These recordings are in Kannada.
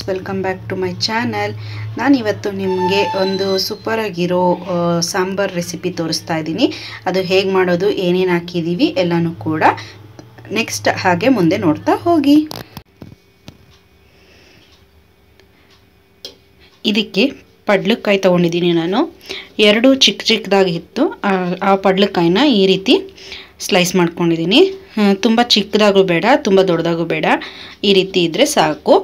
Welcome back to my channel. ನಾನು ಇವತ್ತು ನಿಮಗೆ ಒಂದು ಸೂಪರ್ ಆಗಿರೋ ಸಾಂಬಾರ್ ರೆಸಿಪಿ ತೋರಿಸ್ತಾ ಇದ್ದೀನಿ. ಅದು ಹೇಗೆ ಮಾಡೋದು, ಏನೇನು ಹಾಕಿದ್ದೀವಿ ಎಲ್ಲನೂ ಕೂಡ ನೆಕ್ಸ್ಟ್ ಹಾಗೆ ಮುಂದೆ ನೋಡ್ತಾ ಹೋಗಿ. ಇದಕ್ಕೆ ಪಡ್ಲಕಾಯಿ ತೊಗೊಂಡಿದ್ದೀನಿ ನಾನು. ಎರಡು ಚಿಕ್ಕದಾಗಿತ್ತು. ಆ ಪಡ್ಲಕಾಯಿನ ಈ ರೀತಿ ಸ್ಲೈಸ್ ಮಾಡ್ಕೊಂಡಿದ್ದೀನಿ. ತುಂಬ ಚಿಕ್ಕದಾಗೂ ಬೇಡ, ತುಂಬ ದೊಡ್ಡದಾಗೂ ಬೇಡ, ಈ ರೀತಿ ಇದ್ದರೆ ಸಾಕು.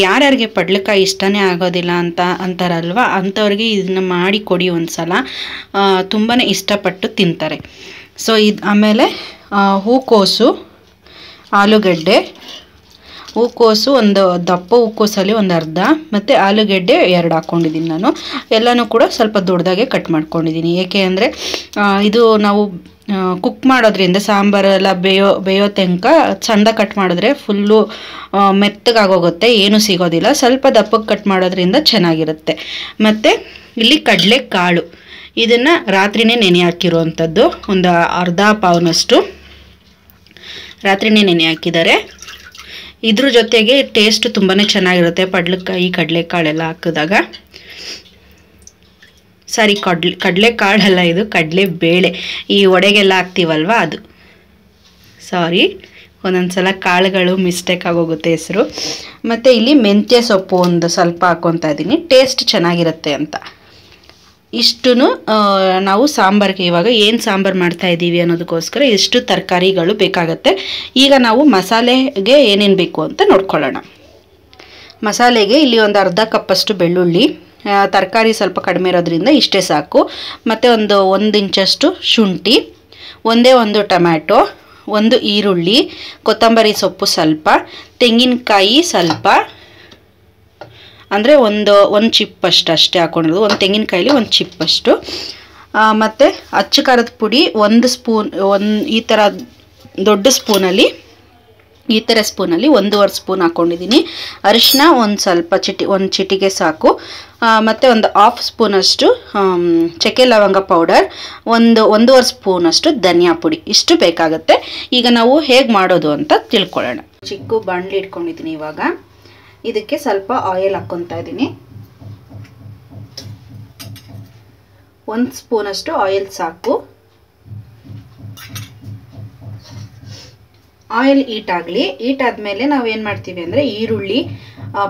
ಯಾರ್ಯಾರಿಗೆ ಪಡ್ಲಕಾಯಿ ಇಷ್ಟನೇ ಆಗೋದಿಲ್ಲ ಅಂತಾರಲ್ವ, ಅಂಥವ್ರಿಗೆ ಇದನ್ನು ಮಾಡಿ ಕೊಡಿ ಒಂದು ಸಲ. ತುಂಬಾ ಇಷ್ಟಪಟ್ಟು ತಿಂತಾರೆ. ಸೊ ಆಮೇಲೆ ಹೂಕೋಸು, ಆಲೂಗಡ್ಡೆ, ಹೂಕೋಸು ಒಂದು ದಪ್ಪ ಹೂಕೋಸಲ್ಲಿ ಒಂದು ಅರ್ಧ, ಮತ್ತು ಆಲೂಗೆಡ್ಡೆ 2 ಹಾಕ್ಕೊಂಡಿದ್ದೀನಿ ನಾನು. ಎಲ್ಲನೂ ಕೂಡ ಸ್ವಲ್ಪ ದೊಡ್ಡದಾಗೆ ಕಟ್ ಮಾಡ್ಕೊಂಡಿದ್ದೀನಿ. ಏಕೆ ಅಂದರೆ ಇದು ನಾವು ಕುಕ್ ಮಾಡೋದ್ರಿಂದ ಸಾಂಬಾರೆಲ್ಲ ಬೇಯೋ ತನಕ ಸಣ್ಣ ಕಟ್ ಮಾಡಿದ್ರೆ ಫುಲ್ಲು ಮೆತ್ತಗಾಗೋಗುತ್ತೆ, ಏನೂ ಸಿಗೋದಿಲ್ಲ. ಸ್ವಲ್ಪ ದಪ್ಪಕ್ಕೆ ಕಟ್ ಮಾಡೋದ್ರಿಂದ ಚೆನ್ನಾಗಿರುತ್ತೆ. ಮತ್ತು ಇಲ್ಲಿ ಕಡಲೆಕಾಳು, ಇದನ್ನು ರಾತ್ರಿನೇ ನೆನೆ ಹಾಕಿರುವಂಥದ್ದು. ಒಂದು ಅರ್ಧ ಪಾವ್ನಷ್ಟು ರಾತ್ರಿನೇ ನೆನೆ ಹಾಕಿದ್ದಾರೆ. ಇದ್ರ ಜೊತೆಗೆ ಟೇಸ್ಟ್ ತುಂಬಾ ಚೆನ್ನಾಗಿರುತ್ತೆ ಪಡ್ಲಕಾಯಿ ಕಡಲೆಕಾಳೆಲ್ಲ ಹಾಕಿದಾಗ. ಸಾರಿ, ಕಡಲೆಕಾಳಲ್ಲ, ಇದು ಕಡಲೆಬೇಳೆ. ಈ ವಡೆಗೆಲ್ಲ ಹಾಕ್ತೀವಲ್ವ ಅದು. ಸಾರಿ, ಒಂದೊಂದು ಸಲ ಕಾಳುಗಳು ಮಿಸ್ಟೇಕ್ ಆಗೋಗುತ್ತೆ ಹೆಸರು. ಮತ್ತು ಇಲ್ಲಿ ಮೆಂತ್ಯ ಸೊಪ್ಪು ಒಂದು ಸ್ವಲ್ಪ ಹಾಕ್ಕೊತಾ ಇದ್ದೀನಿ, ಟೇಸ್ಟ್ ಚೆನ್ನಾಗಿರುತ್ತೆ ಅಂತ. ಇಷ್ಟು ನಾವು ಸಾಂಬಾರಿಗೆ ಇವಾಗ ಏನು ಸಾಂಬಾರು ಮಾಡ್ತಾಯಿದ್ದೀವಿ ಅನ್ನೋದಕ್ಕೋಸ್ಕರ ಇಷ್ಟು ತರಕಾರಿಗಳು ಬೇಕಾಗತ್ತೆ. ಈಗ ನಾವು ಮಸಾಲೆಗೆ ಏನೇನು ಬೇಕು ಅಂತ ನೋಡ್ಕೊಳ್ಳೋಣ. ಮಸಾಲೆಗೆ ಇಲ್ಲಿ ಒಂದು ಅರ್ಧ ಕಪ್ಪಷ್ಟು ಬೆಳ್ಳುಳ್ಳಿ, ತರಕಾರಿ ಸ್ವಲ್ಪ ಕಡಿಮೆ ಇರೋದ್ರಿಂದ ಇಷ್ಟೇ ಸಾಕು. ಮತ್ತು ಒಂದು ಇಂಚಷ್ಟು ಶುಂಠಿ, ಒಂದು ಟೊಮ್ಯಾಟೊ, ಒಂದು ಈರುಳ್ಳಿ, ಕೊತ್ತಂಬರಿ ಸೊಪ್ಪು ಸ್ವಲ್ಪ, ತೆಂಗಿನಕಾಯಿ ಸ್ವಲ್ಪ, ಅಂದರೆ ಒಂದು ಚಿಪ್ಪಷ್ಟು ಅಷ್ಟೇ ಹಾಕೊಂಡಿರೋದು. ಒಂದು ತೆಂಗಿನಕಾಯಲ್ಲಿ ಒಂದು ಚಿಪ್ಪಷ್ಟು. ಮತ್ತು ಅಚ್ಚ ಖಾರದ ಪುಡಿ 1 ಸ್ಪೂನ್, ಈ ಥರ ದೊಡ್ಡ ಸ್ಪೂನಲ್ಲಿ, ಈ ಥರ ಸ್ಪೂನಲ್ಲಿ 1.5 ಸ್ಪೂನ್ ಹಾಕ್ಕೊಂಡಿದ್ದೀನಿ. ಅರಿಶಿನ ಒಂದು ಸ್ವಲ್ಪ ಒಂದು ಚಿಟಿಕೆ ಸಾಕು. ಮತ್ತು ಒಂದು 1/2 ಸ್ಪೂನಷ್ಟು ಚಕ್ಕೆ ಲವಂಗ ಪೌಡರ್, 1.5 ಸ್ಪೂನಷ್ಟು ಧನಿಯಾ ಪುಡಿ, ಇಷ್ಟು ಬೇಕಾಗುತ್ತೆ. ಈಗ ನಾವು ಹೇಗೆ ಮಾಡೋದು ಅಂತ ತಿಳ್ಕೊಳ್ಳೋಣ. ಚಿಕ್ಕ ಬಾಣಲಿ ಇಟ್ಕೊಂಡಿದ್ದೀನಿ. ಇವಾಗ ಇದಕ್ಕೆ ಸ್ವಲ್ಪ ಆಯಿಲ್ ಹಾಕ್ಕೊತಾ ಇದ್ದೀನಿ. 1 ಸ್ಪೂನಷ್ಟು ಆಯಿಲ್ ಸಾಕು. ಆಯಿಲ್ ಹೀಟ್ ಆಗಲಿ. ಹೀಟ್ ಆದಮೇಲೆ ನಾವೇನು ಮಾಡ್ತೀವಿ ಅಂದರೆ ಈರುಳ್ಳಿ,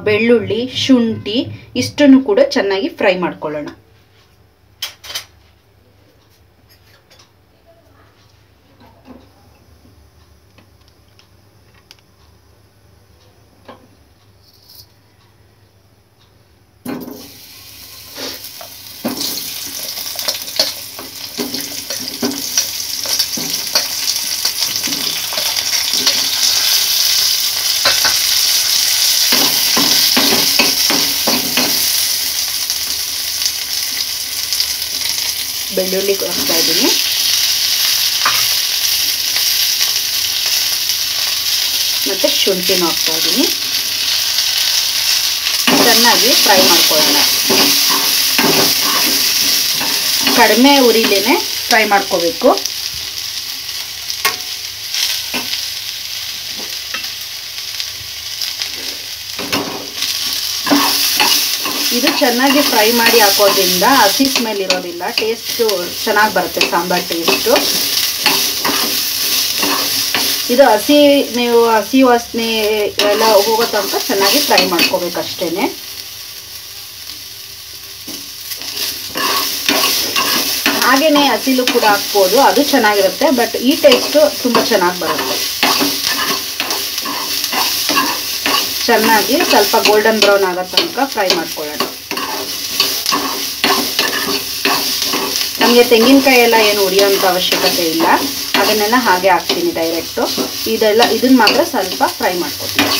ಬೆಳ್ಳುಳ್ಳಿ, ಶುಂಠಿ ಇಷ್ಟನ್ನು ಕೂಡ ಚೆನ್ನಾಗಿ ಫ್ರೈ ಮಾಡ್ಕೊಳ್ಳೋಣ. ಬೆಳ್ಳುಳ್ಳಿ ಹಾಕ್ತಾ ಇದ್ದೀನಿ. ಮತ್ತು ಶುಂಠಿನೂ ಹಾಕ್ತಾ ಇದ್ದೀನಿ. ಚೆನ್ನಾಗಿ ಫ್ರೈ ಮಾಡ್ಕೊಳ್ಳೋಣ. ಕಡಿಮೆ ಉರಿಲೇನೆ ಫ್ರೈ ಮಾಡ್ಕೋಬೇಕು. ಇದು ಚೆನ್ನಾಗಿ ಫ್ರೈ ಮಾಡಿ ಹಾಕೋದ್ರಿಂದ ಹಸಿ ಸ್ಮೆಲ್ ಇರೋದಿಲ್ಲ, ಟೇಸ್ಟು ಚೆನ್ನಾಗಿ ಬರುತ್ತೆ, ಸಾಂಬಾರ್ ಟೇಸ್ಟು. ಇದು ಹಸಿ ವಾಸನೆ ಎಲ್ಲ ಹೋಗೋ ತನಕ ಚೆನ್ನಾಗಿ ಫ್ರೈ ಮಾಡ್ಕೋಬೇಕು ಅಷ್ಟೇ. ಹಾಗೆಯೇ ಹಸಿಲು ಕೂಡ ಹಾಕ್ಬೋದು, ಅದು ಚೆನ್ನಾಗಿರುತ್ತೆ. ಬಟ್ ಈ ಟೇಸ್ಟು ತುಂಬ ಚೆನ್ನಾಗಿ ಬರುತ್ತೆ. ಚೆನ್ನಾಗಿ ಸ್ವಲ್ಪ ಗೋಲ್ಡನ್ ಬ್ರೌನ್ ಆಗೋ ತನಕ ಫ್ರೈ ಮಾಡ್ಕೊಳ್ಳೋಣ. ನಮಗೆ ತೆಂಗಿನಕಾಯಿ ಎಲ್ಲ ಏನು ಉರಿಯೋಂಥ ಅವಶ್ಯಕತೆ ಇಲ್ಲ, ಅದನ್ನೆಲ್ಲ ಹಾಗೆ ಹಾಕ್ತೀನಿ ಡೈರೆಕ್ಟು. ಇದನ್ನ ಮಾತ್ರ ಸ್ವಲ್ಪ ಫ್ರೈ ಮಾಡ್ಕೊತೀನಿ.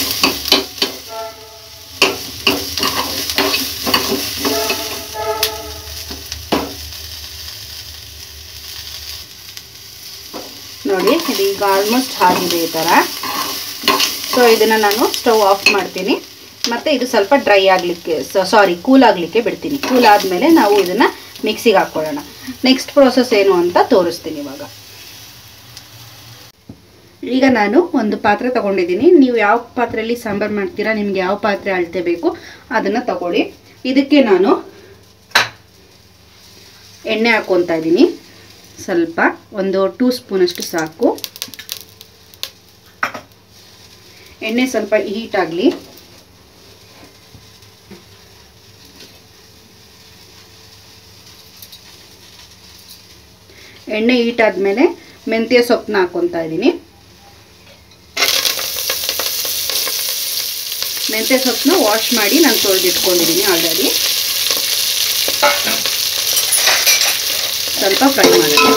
ನೋಡಿ, ಇದು ಈಗ ಆಲ್ಮೋಸ್ಟ್ ಆಗಿದೆ ಈ ಥರ. ಸೊ ಇದನ್ನು ನಾನು ಸ್ಟವ್ ಆಫ್ ಮಾಡ್ತೀನಿ. ಮತ್ತು ಇದು ಸ್ವಲ್ಪ ಡ್ರೈ ಆಗಲಿಕ್ಕೆ, ಕೂಲ್ ಆಗಲಿಕ್ಕೆ ಬಿಡ್ತೀನಿ. ಕೂಲ್ ಆದಮೇಲೆ ನಾವು ಇದನ್ನು ಮಿಕ್ಸಿಗೆ ಹಾಕ್ಕೊಳ್ಳೋಣ. ನೆಕ್ಸ್ಟ್ ಪ್ರೋಸೆಸ್ ಏನು ಅಂತ ತೋರಿಸ್ತೀನಿ ಇವಾಗ. ಈಗ ನಾನು ಒಂದು ಪಾತ್ರೆ ತಗೊಂಡಿದ್ದೀನಿ. ನೀವು ಯಾವ ಪಾತ್ರೆಯಲ್ಲಿ ಸಾಂಬಾರು ಮಾಡ್ತೀರಾ, ನಿಮ್ಗೆ ಯಾವ ಪಾತ್ರೆ ಅಳತೆ ಬೇಕು ಅದನ್ನು ತಗೊಳ್ಳಿ. ಇದಕ್ಕೆ ನಾನು ಎಣ್ಣೆ ಹಾಕ್ಕೊತಾ ಇದ್ದೀನಿ. ಸ್ವಲ್ಪ ಒಂದು 2 ಸ್ಪೂನಷ್ಟು ಸಾಕು. ಎಣ್ಣೆ ಸ್ವಲ್ಪ ಹೀಟ್ ಆಗಲಿ. ಎಣ್ಣೆ ಹೀಟ್ ಆದಮೇಲೆ ಮೆಂತ್ಯ ಸೊಪ್ಪನ್ನ ಹಾಕ್ಕೊತಾ ಇದ್ದೀನಿ. ಮೆಂತ್ಯ ಸೊಪ್ಪನ್ನ ವಾಶ್ ಮಾಡಿ ನಾನು ತೊಳೆದಿಟ್ಕೊಂಡಿದ್ದೀನಿ ಆಲ್ರೆಡಿ. ಸ್ವಲ್ಪ ಫ್ರೈ ಮಾಡೋಣ.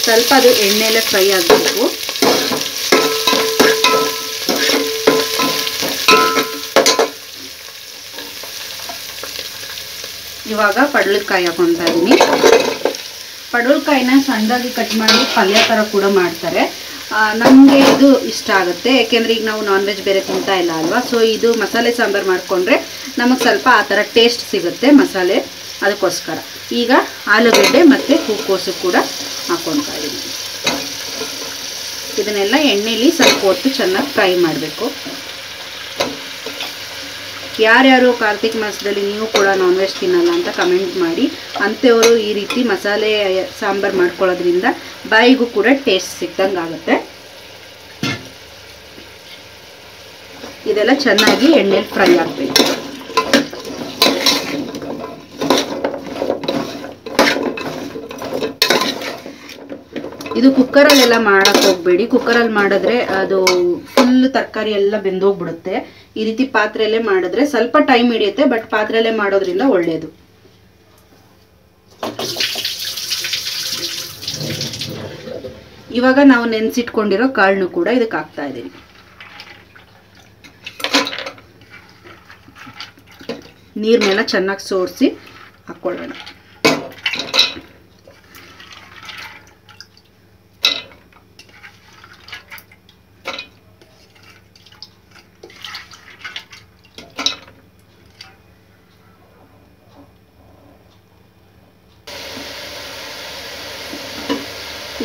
ಸ್ವಲ್ಪ ಅದು ಎಣ್ಣೆಯಲ್ಲೇ ಫ್ರೈ ಆಗಬೇಕು. ಇವಾಗ ಪಡವಲಕಾಯಿ ಹಾಕೊತಾ ಇದ್ದೀನಿ. ಪಡವಲಕಾಯಿನ ಸಣ್ಣದಾಗಿ ಕಟ್ ಮಾಡಿ ಪಲ್ಯ ಥರ ಕೂಡ ಮಾಡ್ತಾರೆ. ನಮಗೆ ಇದು ಇಷ್ಟ ಆಗುತ್ತೆ, ಯಾಕೆಂದರೆ ಈಗ ನಾವು ನಾನ್ ವೆಜ್ ಬೇರೆ ತಿಂತಾ ಇಲ್ಲ ಅಲ್ವಾ. ಸೊ ಇದು ಮಸಾಲೆ ಸಾಂಬಾರು ಮಾಡಿಕೊಂಡ್ರೆ ನಮಗೆ ಸ್ವಲ್ಪ ಆ ಥರ ಟೇಸ್ಟ್ ಸಿಗುತ್ತೆ ಮಸಾಲೆ, ಅದಕ್ಕೋಸ್ಕರ. ಈಗ ಆಲೂಗಡ್ಡೆ ಮತ್ತು ಹೂಕೋಸು ಕೂಡ ಹಾಕ್ಕೊತಾ ಇದ್ದೀನಿ. ಇದನ್ನೆಲ್ಲ ಎಣ್ಣೆಯಲ್ಲಿ ಸ್ವಲ್ಪ ಹೊತ್ತು ಚೆನ್ನಾಗಿ ಫ್ರೈ ಮಾಡಬೇಕು. ಯಾರ್ಯಾರು ಕಾರ್ತಿಕ್ ಮಾಸದಲ್ಲಿ ನೀವು ಕೂಡ ನಾನ್ ವೆಜ್ ತಿನ್ನಲ್ಲ ಅಂತ ಕಮೆಂಟ್ ಮಾಡಿ. ಅಂಥವರು ಈ ರೀತಿ ಮಸಾಲೆ ಸಾಂಬಾರು ಮಾಡ್ಕೊಳ್ಳೋದ್ರಿಂದ ಬಾಯಿಗೂ ಕೂಡ ಟೇಸ್ಟ್ ಸಿಕ್ದಂಗೆ ಆಗುತ್ತೆ. ಇದೆಲ್ಲ ಚೆನ್ನಾಗಿ ಎಣ್ಣೆಲಿ ಫ್ರೈ ಆಗಬೇಕು. ಇದು ಕುಕ್ಕರಲ್ಲೆಲ್ಲ ಮಾಡೋಕ್ಕೆ ಹೋಗಬೇಡಿ. ಕುಕ್ಕರಲ್ಲಿ ಮಾಡಿದ್ರೆ ಅದು ಫುಲ್ ತರಕಾರಿ ಎಲ್ಲ ಬೆಂದೋಗ್ಬಿಡುತ್ತೆ. ಈ ರೀತಿ ಪಾತ್ರೆಯಲ್ಲೇ ಮಾಡಿದ್ರೆ ಸ್ವಲ್ಪ ಟೈಮ್ ಹಿಡಿಯುತ್ತೆ, ಬಟ್ ಪಾತ್ರೆಯಲ್ಲೇ ಮಾಡೋದ್ರಿಂದ ಒಳ್ಳೆಯದು. ಇವಾಗ ನಾವು ನೆನೆಸಿಟ್ಕೊಂಡಿರೋ ಕಾಳನ್ನು ಕೂಡ ಇದಕ್ಕೆ ಹಾಕ್ತಾ ಇದ್ದೀನಿ. ನೀರನ್ನೆಲ್ಲ ಚೆನ್ನಾಗಿ ಸೋರಿಸಿ ಹಾಕ್ಕೊಳ್ಳೋಣ.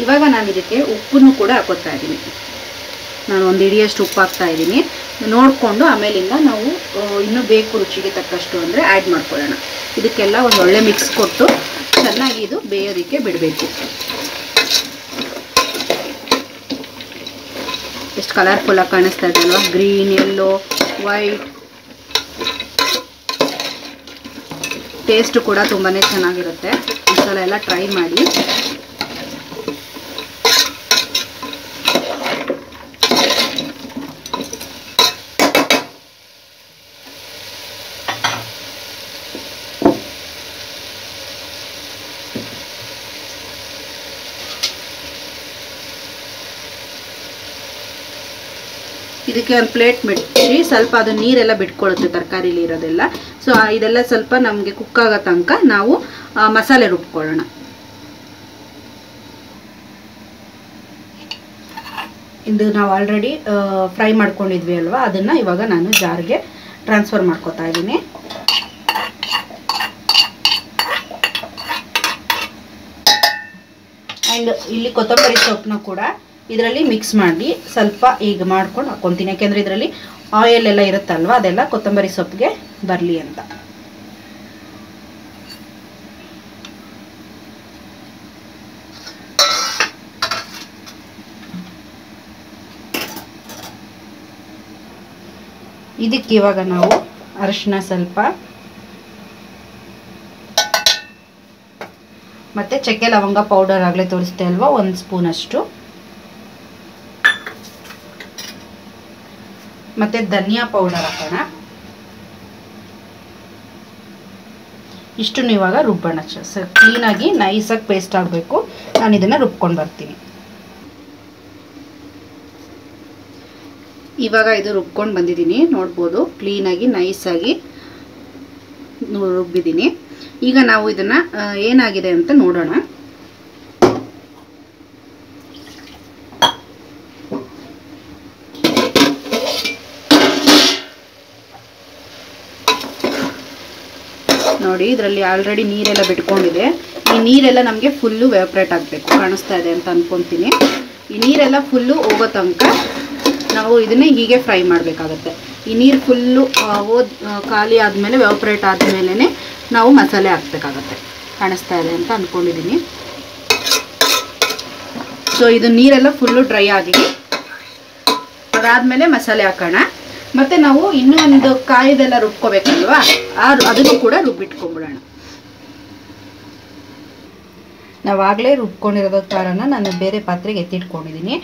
ಇವಾಗ ನಾನು ಇದಕ್ಕೆ ಉಪ್ಪನ್ನು ಕೂಡ ಹಾಕೋತಾ ಇದ್ದೀನಿ. ನಾನು ಒಂದು ಹಿಡಿಯಷ್ಟು ಉಪ್ಪು ಹಾಕ್ತಾ ಇದ್ದೀನಿ. ನೋಡಿಕೊಂಡು ಆಮೇಲಿಂದ ನಾವು ಇನ್ನೂ ಬೇಕು ರುಚಿಗೆ ತಕ್ಕಷ್ಟು ಅಂದರೆ ಆ್ಯಡ್ ಮಾಡ್ಕೊಳ್ಳೋಣ. ಇದಕ್ಕೆಲ್ಲ ಒಂದು ಒಳ್ಳೆ ಮಿಕ್ಸ್ ಕೊಟ್ಟು ಚೆನ್ನಾಗಿ ಇದು ಬೇಯೋದಕ್ಕೆ ಬಿಡಬೇಕು. ಎಷ್ಟು ಕಲರ್ಫುಲ್ಲಾಗಿ ಕಾಣಿಸ್ತಾ ಇದೆ ಅಲ್ವಾ? Green, yellow, white. ಟೇಸ್ಟು ಕೂಡ ತುಂಬಾ ಚೆನ್ನಾಗಿರುತ್ತೆ. ಒಂದ್ಸಲ ಎಲ್ಲ ಟ್ರೈ ಮಾಡಿ. ಇದಕ್ಕೆ ಒಂದು ಪ್ಲೇಟ್ ಮುಚ್ಚಿ ಸ್ವಲ್ಪ ಅದು ನೀರೆಲ್ಲ ಬಿಟ್ಕೊಳ್ಳುತ್ತೆ ತರಕಾರಿಲಿ ಇರೋದೆಲ್ಲ. ಸೊ ಇದೆಲ್ಲ ಸ್ವಲ್ಪ ನಮಗೆ ಕುಕ್ ಆಗೋ ತನಕ ನಾವು ಮಸಾಲೆ ರುಬ್ಕೊಳ್ಳೋಣ. ಇದು ನಾವು ಆಲ್ರೆಡಿ ಫ್ರೈ ಮಾಡ್ಕೊಂಡಿದ್ವಿ ಅಲ್ವಾ, ಅದನ್ನು ಇವಾಗ ನಾನು ಜಾರ್ಗೆ ಟ್ರಾನ್ಸ್ಫರ್ ಮಾಡ್ಕೊತಾ ಇದ್ದೀನಿ. ಆ್ಯಂಡ್ ಇಲ್ಲಿ ಕೊತ್ತಂಬರಿ ಸೊಪ್ಪನ್ನ ಕೂಡ ಇದರಲ್ಲಿ ಮಿಕ್ಸ್ ಮಾಡಿ ಸ್ವಲ್ಪ ಈಗ ಮಾಡ್ಕೊಂಡು ಹಾಕ್ಕೊತೀನಿ. ಯಾಕೆಂದರೆ ಇದರಲ್ಲಿ ಆಯಿಲ್ ಎಲ್ಲ ಇರುತ್ತಲ್ವ, ಅದೆಲ್ಲ ಕೊತ್ತಂಬರಿ ಸೊಪ್ಪಿಗೆ ಬರಲಿ ಅಂತ. ಇದಕ್ಕೆ ಇವಾಗ ನಾವು ಅರಿಶಿನ ಸ್ವಲ್ಪ ಮತ್ತು ಚಕ್ಕೆ ಲವಂಗ ಪೌಡರ್ ಆಗಲೇ ತೋರಿಸ್ತೆ ಅಲ್ವಾ, 1 ಸ್ಪೂನಷ್ಟು. ಮತ್ತು ಧನಿಯಾ ಪೌಡರ್ ಹಾಕೋಣ. ಇಷ್ಟನ್ನು ಇವಾಗ ರುಬ್ಬೋಣ. ಕ್ಲೀನಾಗಿ ನೈಸಾಗಿ ಪೇಸ್ಟ್ ಆಗಬೇಕು. ನಾನು ಇದನ್ನು ರುಬ್ಕೊಂಡು ಬರ್ತೀನಿ. ಇವಾಗ ಇದು ರುಬ್ಕೊಂಡು ಬಂದಿದ್ದೀನಿ, ನೋಡ್ಬೋದು. ಕ್ಲೀನಾಗಿ ನೈಸಾಗಿ ರುಬ್ಬಿದ್ದೀನಿ. ಈಗ ನಾವು ಇದನ್ನು ಏನಾಗಿದೆ ಅಂತ ನೋಡೋಣ. ನೋಡಿ, ಇದರಲ್ಲಿ ಆಲ್ರೆಡಿ ನೀರೆಲ್ಲ ಬಿಟ್ಕೊಂಡಿದೆ. ಈ ನೀರೆಲ್ಲ ನಮಗೆ ಫುಲ್ಲು ವೆಪರೇಟ್ ಆಗಬೇಕು, ಕಾಣಿಸ್ತಾ ಇದೆ ಅಂತ ಅಂದ್ಕೊತೀನಿ. ಈ ನೀರೆಲ್ಲ ಫುಲ್ಲು ಹೋಗೋ ತನಕ ನಾವು ಇದನ್ನೇ ಹೀಗೆ ಫ್ರೈ ಮಾಡಬೇಕಾಗತ್ತೆ. ಈ ನೀರು ಫುಲ್ಲು ಖಾಲಿ ಆದಮೇಲೆ, ವೆಪರೇಟ್ ಆದಮೇಲೆ ನಾವು ಮಸಾಲೆ ಹಾಕಬೇಕಾಗತ್ತೆ. ಕಾಣಿಸ್ತಾ ಇದೆ ಅಂತ ಅಂದ್ಕೊಂಡಿದ್ದೀನಿ. ಸೊ ಇದು ನೀರೆಲ್ಲ ಫುಲ್ಲು ಡ್ರೈ ಆಗಿ ಅದಾದಮೇಲೆ ಮಸಾಲೆ ಹಾಕೋಣ. ಮತ್ತು ನಾವು ಇನ್ನೂ ಒಂದು ಕಾಯಿದೆಲ್ಲ ರುಬ್ಕೋಬೇಕಲ್ವಾ, ಅದನ್ನು ಕೂಡ ರುಬ್ಬಿಟ್ಕೊಂಡ್ಬಿಡೋಣ. ನಾವಾಗಲೇ ರುಬ್ಕೊಂಡಿರೋದ ಕಾರಣ ನಾನು ಬೇರೆ ಪಾತ್ರೆಗೆ ಎತ್ತಿಟ್ಕೊಂಡಿದ್ದೀನಿ.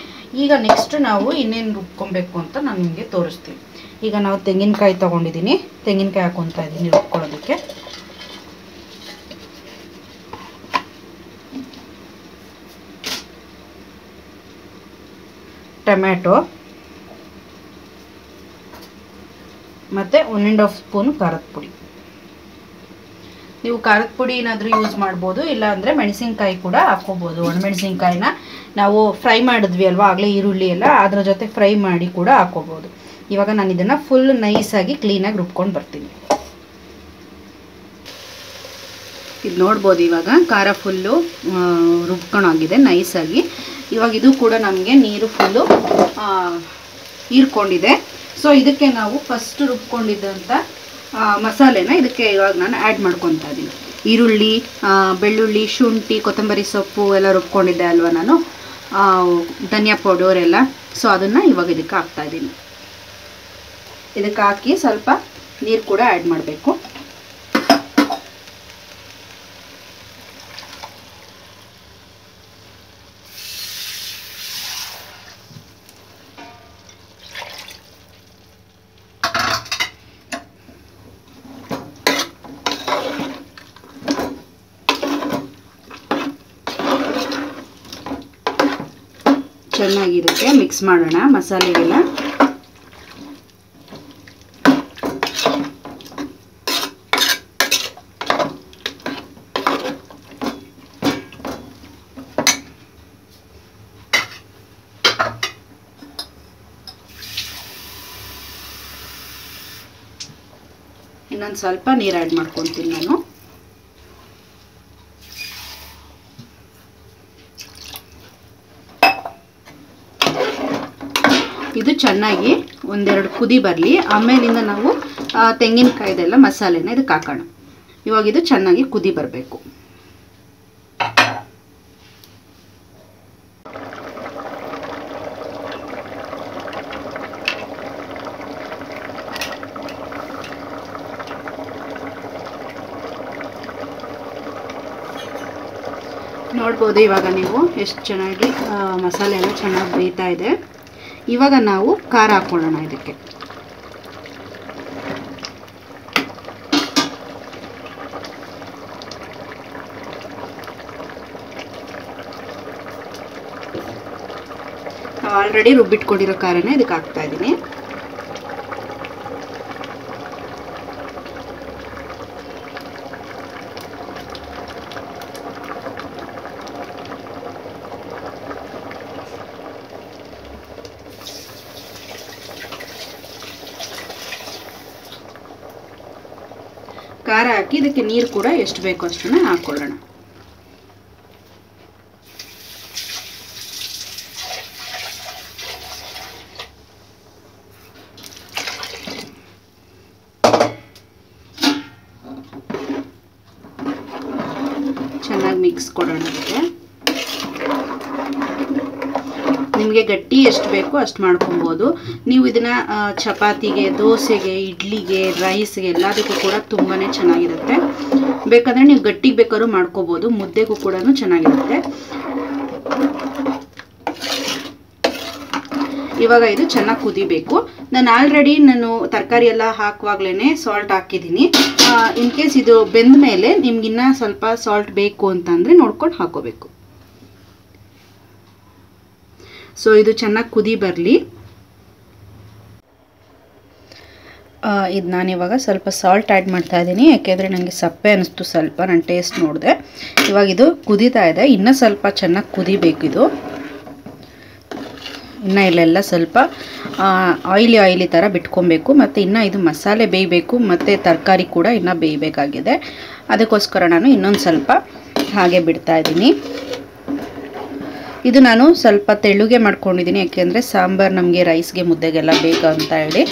ಈಗ ನೆಕ್ಸ್ಟ್ ನಾವು ಇನ್ನೇನು ರುಬ್ಕೊಬೇಕು ಅಂತ ನಾನು ನಿಮಗೆ ತೋರಿಸ್ತೀನಿ. ಈಗ ನಾವು ತೆಂಗಿನಕಾಯಿ ತೊಗೊಂಡಿದ್ದೀನಿ, ತೆಂಗಿನಕಾಯಿ ಹಾಕ್ಕೊತಾ ಇದ್ದೀನಿ ರುಬ್ಕೊಳ್ಳೋದಕ್ಕೆ. ಟೊಮ್ಯಾಟೊ ಮತ್ತು 1.5 ಸ್ಪೂನು ಖಾರದ ಪುಡಿ. ನೀವು ಖಾರದ ಪುಡಿ ಏನಾದರೂ ಯೂಸ್ ಮಾಡ್ಬೋದು, ಇಲ್ಲಾಂದರೆ ಮೆಣಸಿನ್ಕಾಯಿ ಕೂಡ ಹಾಕ್ಕೋಬೋದು. ಒಣಮೆಣಸಿನ್ಕಾಯಿನ ನಾವು ಫ್ರೈ ಮಾಡಿದ್ವಿ ಅಲ್ವಾ ಆಗಲೇ, ಈರುಳ್ಳಿ ಎಲ್ಲ ಅದರ ಜೊತೆ ಫ್ರೈ ಮಾಡಿ ಕೂಡ ಹಾಕ್ಕೋಬೋದು. ಇವಾಗ ನಾನು ಇದನ್ನು ಫುಲ್ ನೈಸಾಗಿ ಕ್ಲೀನಾಗಿ ರುಬ್ಕೊಂಡು ಬರ್ತೀನಿ. ಇದು ನೋಡ್ಬೋದು, ಇವಾಗ ಖಾರ ಫುಲ್ಲು ರುಬ್ಕೊಂಡೋಗಿದೆ ನೈಸಾಗಿ. ಇವಾಗ ಇದು ಕೂಡ ನಮಗೆ ನೀರು ಫುಲ್ಲು ಹೀರ್ಕೊಂಡಿದೆ. ಸೊ ಇದಕ್ಕೆ ನಾವು ಫಸ್ಟ್ ರುಬ್ಕೊಂಡಿದ್ದಂಥ ಮಸಾಲೆನ ಇದಕ್ಕೆ ಇವಾಗ ನಾನು ಆ್ಯಡ್ ಮಾಡ್ಕೊತಾ ಇದ್ದೀನಿ. ಈರುಳ್ಳಿ, ಬೆಳ್ಳುಳ್ಳಿ, ಶುಂಠಿ, ಕೊತ್ತಂಬರಿ ಸೊಪ್ಪು ಎಲ್ಲ ರುಬ್ಕೊಂಡಿದ್ದೆ ಅಲ್ವಾ ನಾನು, ಧನಿಯಾ ಪೌಡರ್ ಎಲ್ಲ. ಸೊ ಅದನ್ನು ಇವಾಗ ಇದಕ್ಕೆ ಹಾಕ್ತಾಯಿದ್ದೀನಿ. ಇದಕ್ಕೆ ಹಾಕಿ ಸ್ವಲ್ಪ ನೀರು ಕೂಡ ಆ್ಯಡ್ ಮಾಡಬೇಕು. ಚೆನ್ನಾಗಿರುತ್ತೆ, ಮಿಕ್ಸ್ ಮಾಡೋಣ ಮಸಾಲೆಗೆಲ್ಲ. ಇನ್ನೊಂದು ಸ್ವಲ್ಪ ನೀರು ಆ್ಯಡ್ ಮಾಡ್ಕೊತೀನಿ ನಾನು. ಇದು ಚೆನ್ನಾಗಿ ಒಂದೆರಡು ಕುದಿ ಬರಲಿ, ಆಮೇಲಿಂದ ನಾವು ತೆಂಗಿನಕಾಯ್ದೆಲ್ಲ ಮಸಾಲೆನ ಇದಕ್ಕೆ ಹಾಕೋಣ. ಇವಾಗ ಇದು ಚೆನ್ನಾಗಿ ಕುದಿ ಬರಬೇಕು. ನೋಡ್ಬೋದು ಇವಾಗ ನೀವು ಎಷ್ಟು ಚೆನ್ನಾಗಿ ಮಸಾಲೆ ಎಲ್ಲ ಚೆನ್ನಾಗಿ ಬೇಯ್ತಾ ಇದೆ. ಇವಾಗ ನಾವು ಖಾರ ಹಾಕ್ಕೊಳ್ಳೋಣ ಇದಕ್ಕೆ. ಆಲ್ರೆಡಿ ರುಬ್ಬಿಟ್ಕೊಂಡಿರೋ ಖಾರನ ಇದಕ್ಕೆ ಹಾಕ್ತಾ ಇದ್ದೀನಿ. ಖಾರ ಹಾಕಿ ಇದಕ್ಕೆ ನೀರು ಕೂಡ ಎಷ್ಟು ಬೇಕೋ ಅಷ್ಟನ್ನು ಹಾಕ್ಕೊಳ್ಳೋಣ. ಚೆನ್ನಾಗಿ ಮಿಕ್ಸ್ ಕೊಡೋಣ. ಅದಕ್ಕೆ ನಿಮಗೆ ಗಟ್ಟಿ ಎಷ್ಟು ಬೇಕೋ ಅಷ್ಟು ಮಾಡ್ಕೊಬೋದು. ನೀವು ಇದನ್ನು ಚಪಾತಿಗೆ, ದೋಸೆಗೆ, ಇಡ್ಲಿಗೆ, ರೈಸ್ಗೆ ಎಲ್ಲದಕ್ಕೂ ಕೂಡ ತುಂಬಾ ಚೆನ್ನಾಗಿರುತ್ತೆ. ಬೇಕಾದರೆ ನೀವು ಗಟ್ಟಿಗೆ ಬೇಕಾದ್ರೂ ಮಾಡ್ಕೋಬೋದು, ಮುದ್ದೆಗೂ ಕೂಡ ಚೆನ್ನಾಗಿರುತ್ತೆ. ಇವಾಗ ಇದು ಚೆನ್ನಾಗಿ ಕುದಿಬೇಕು. ನಾನು ಆಲ್ರೆಡಿ ತರಕಾರಿ ಎಲ್ಲ ಹಾಕುವಾಗಲೇ ಸಾಲ್ಟ್ ಹಾಕಿದ್ದೀನಿ. ಇನ್ ಕೇಸ್ ಇದು ಬೆಂದ ಮೇಲೆ ನಿಮ್ಗಿನ್ನ ಸ್ವಲ್ಪ ಸಾಲ್ಟ್ ಬೇಕು ಅಂತಂದರೆ ನೋಡ್ಕೊಂಡು ಹಾಕೋಬೇಕು. ಸೊ ಇದು ಚೆನ್ನಾಗಿ ಕುದಿ ಬರಲಿ. ಇದು ನಾನಿವಾಗ ಸ್ವಲ್ಪ ಸಾಲ್ಟ್ ಆ್ಯಡ್ ಮಾಡ್ತಾ ಇದ್ದೀನಿ, ಯಾಕೆಂದರೆ ನನಗೆ ಸಪ್ಪೆ ಅನ್ನಿಸ್ತು ಸ್ವಲ್ಪ, ನಾನು ಟೇಸ್ಟ್ ನೋಡಿದೆ. ಇವಾಗ ಇದು ಕುದೀತಾ ಇದೆ, ಇನ್ನೂ ಸ್ವಲ್ಪ ಚೆನ್ನಾಗಿ ಕುದಿಬೇಕಿದು. ಇನ್ನು ಇಲ್ಲೆಲ್ಲ ಸ್ವಲ್ಪ ಆಯಿಲಿ ಥರ ಬಿಟ್ಕೊಬೇಕು. ಮತ್ತು ಇನ್ನು ಇದು ಮಸಾಲೆ ಬೇಯಬೇಕು ಮತ್ತು ತರಕಾರಿ ಕೂಡ ಇನ್ನು ಬೇಯಬೇಕಾಗಿದೆ. ಅದಕ್ಕೋಸ್ಕರ ನಾನು ಇನ್ನೊಂದು ಸ್ವಲ್ಪ ಹಾಗೆ ಬಿಡ್ತಾ ಇದ್ದೀನಿ. ಇದು ನಾನು ಸ್ವಲ್ಪ ತೆಳುಗೆ ಮಾಡ್ಕೊಂಡಿದ್ದೀನಿ, ಯಾಕೆಂದರೆ ಸಾಂಬಾರು ನಮಗೆ ರೈಸ್ಗೆ ಮುದ್ದೆಗೆಲ್ಲ ಬೇಕು ಅಂತ ಹೇಳಿ.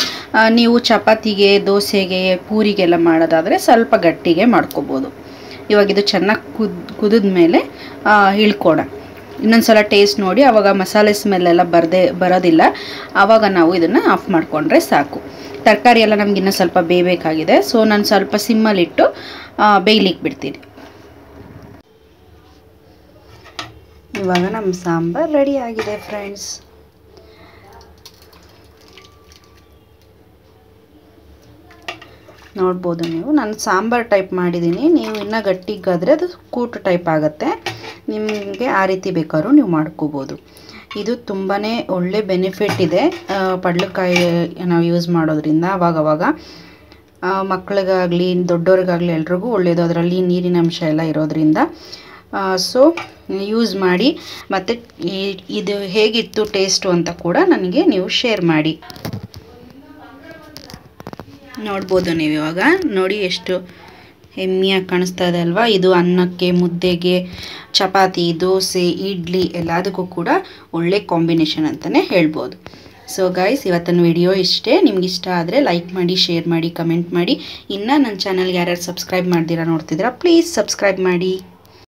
ನೀವು ಚಪಾತಿಗೆ, ದೋಸೆಗೆ, ಪೂರಿಗೆಲ್ಲ ಮಾಡೋದಾದರೆ ಸ್ವಲ್ಪ ಗಟ್ಟಿಗೆ ಮಾಡ್ಕೋಬೋದು. ಇವಾಗ ಇದು ಚೆನ್ನಾಗಿ ಕುದಿದ ಮೇಲೆ ಇಳ್ಕೋಣ. ಇನ್ನೊಂದು ಸಲ ಟೇಸ್ಟ್ ನೋಡಿ, ಆವಾಗ ಮಸಾಲೆ ಸ್ಮೆಲ್ಲೆಲ್ಲ ಬರೋದಿಲ್ಲ. ಆವಾಗ ನಾವು ಇದನ್ನು ಆಫ್ ಮಾಡಿಕೊಂಡ್ರೆ ಸಾಕು. ತರಕಾರಿ ಎಲ್ಲ ನಮ್ಗೆ ಇನ್ನೂ ಸ್ವಲ್ಪ ಬೇಯಬೇಕಾಗಿದೆ. ಸೊ ನಾನು ಸ್ವಲ್ಪ ಸಿಮ್ಮಲ್ಲಿಟ್ಟು ಬೇಯಲಿಕ್ಕೆ ಬಿಡ್ತೀನಿ. ಇವಾಗ ನಮ್ಮ ಸಾಂಬಾರು ರೆಡಿ ಆಗಿದೆ ಫ್ರೆಂಡ್ಸ್. ನೋಡ್ಬೋದು ನೀವು, ನಾನು ಸಾಂಬಾರು ಟೈಪ್ ಮಾಡಿದ್ದೀನಿ. ನೀವು ಇನ್ನೂ ಗಟ್ಟಿಗಾದರೆ ಅದು ಕೂಟು ಟೈಪ್ ಆಗುತ್ತೆ. ನಿಮಗೆ ಆ ರೀತಿ ಬೇಕಾದ್ರೂ ನೀವು ಮಾಡ್ಕೋಬೋದು. ಇದು ತುಂಬಾ ಒಳ್ಳೆ ಬೆನಿಫಿಟ್ ಇದೆ ಪಡ್ಲಕಾಯಿ ನಾವು ಯೂಸ್ ಮಾಡೋದ್ರಿಂದ. ಅವಾಗವಾಗ ಮಕ್ಕಳಿಗಾಗಲಿ ದೊಡ್ಡವ್ರಿಗಾಗಲಿ ಎಲ್ರಿಗೂ ಒಳ್ಳೆಯದು. ಅದರಲ್ಲಿ ನೀರಿನ ಅಂಶ ಎಲ್ಲ ಇರೋದ್ರಿಂದ ಸೊ ಯೂಸ್ ಮಾಡಿ. ಮತ್ತು ಇದು ಹೇಗಿತ್ತು ಟೇಸ್ಟು ಅಂತ ಕೂಡ ನನಗೆ ನೀವು ಶೇರ್ ಮಾಡಿ. ನೋಡ್ಬೋದು ನೀವು, ಇವಾಗ ನೋಡಿ ಎಷ್ಟು ಹೆಮ್ಮೆಯಾಗಿ ಕಾಣಿಸ್ತಾ ಇದೆ ಅಲ್ವಾ. ಇದು ಅನ್ನಕ್ಕೆ, ಮುದ್ದೆಗೆ, ಚಪಾತಿ, ದೋಸೆ, ಇಡ್ಲಿ ಎಲ್ಲದಕ್ಕೂ ಕೂಡ ಒಳ್ಳೆ ಕಾಂಬಿನೇಷನ್ ಅಂತಲೇ ಹೇಳ್ಬೋದು. ಸೊ ಗೈಸ್, ಇವತ್ತಿನ ವಿಡಿಯೋ ಇಷ್ಟೇ. ನಿಮ್ಗೆ ಇಷ್ಟ ಆದರೆ ಲೈಕ್ ಮಾಡಿ, ಶೇರ್ ಮಾಡಿ, ಕಮೆಂಟ್ ಮಾಡಿ. ಇನ್ನು ನನ್ನ ಚಾನಲ್ಗೆ ಯಾರ್ಯಾರು ಸಬ್ಸ್ಕ್ರೈಬ್ ಮಾಡ್ದಿರಾ ನೋಡ್ತಿದ್ದೀರಾ, ಪ್ಲೀಸ್ ಸಬ್ಸ್ಕ್ರೈಬ್ ಮಾಡಿ.